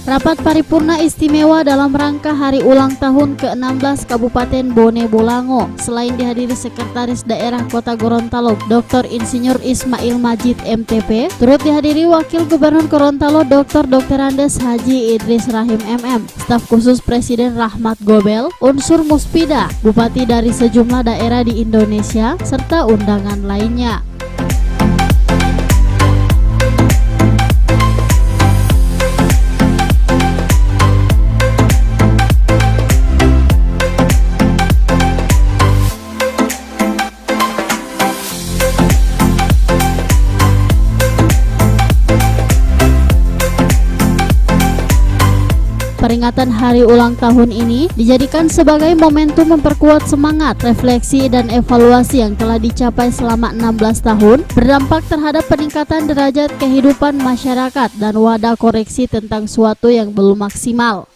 Rapat paripurna istimewa dalam rangka hari ulang tahun ke-16 Kabupaten Bone Bolango. Selain dihadiri Sekretaris Daerah Kota Gorontalo Dr. Insinyur Ismail Majid MTP, turut dihadiri Wakil Gubernur Gorontalo Dr. Andes Haji Idris Rahim MM, staf khusus Presiden Rahmat Gobel, unsur Muspida, bupati dari sejumlah daerah di Indonesia, serta undangan lainnya. Peringatan hari ulang tahun ini dijadikan sebagai momentum memperkuat semangat, refleksi, dan evaluasi yang telah dicapai selama 16 tahun, berdampak terhadap peningkatan derajat kehidupan masyarakat dan wadah koreksi tentang suatu yang belum maksimal.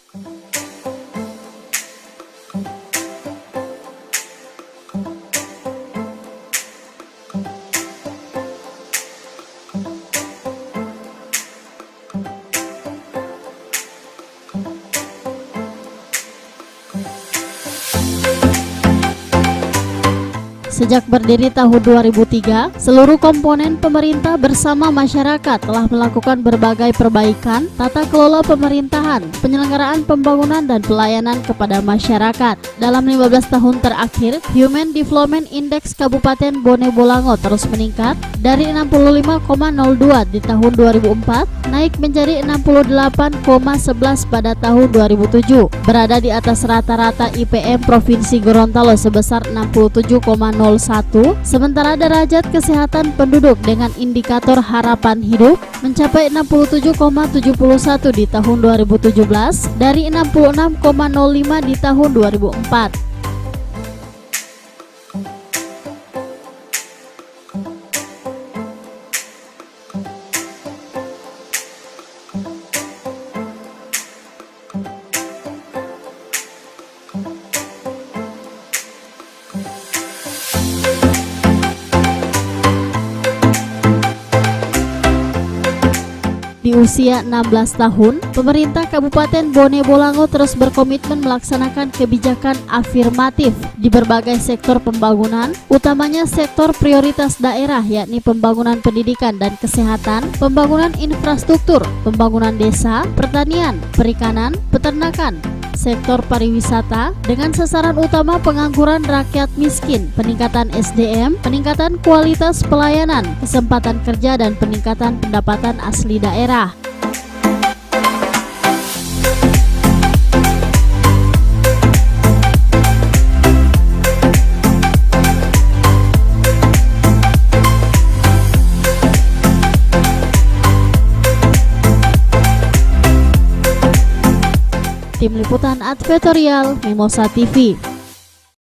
Sejak berdiri tahun 2003, seluruh komponen pemerintah bersama masyarakat telah melakukan berbagai perbaikan tata kelola pemerintahan, penyelenggaraan pembangunan dan pelayanan kepada masyarakat. Dalam 15 tahun terakhir, Human Development Index Kabupaten Bone Bolango terus meningkat dari 65,02 di tahun 2004 naik menjadi 68,11 pada tahun 2007, berada di atas rata-rata IPM Provinsi Gorontalo sebesar 67,01, sementara derajat kesehatan penduduk dengan indikator harapan hidup mencapai 67,71 di tahun 2017 dari 66,05 di tahun 2004. Di usia 16 tahun, pemerintah Kabupaten Bone Bolango terus berkomitmen melaksanakan kebijakan afirmatif di berbagai sektor pembangunan, utamanya sektor prioritas daerah yakni pembangunan pendidikan dan kesehatan, pembangunan infrastruktur, pembangunan desa, pertanian, perikanan, peternakan, sektor pariwisata dengan sasaran utama pengangguran rakyat miskin, peningkatan SDM, peningkatan kualitas pelayanan, kesempatan kerja dan peningkatan pendapatan asli daerah. Tim Liputan Advertorial Mimosa TV.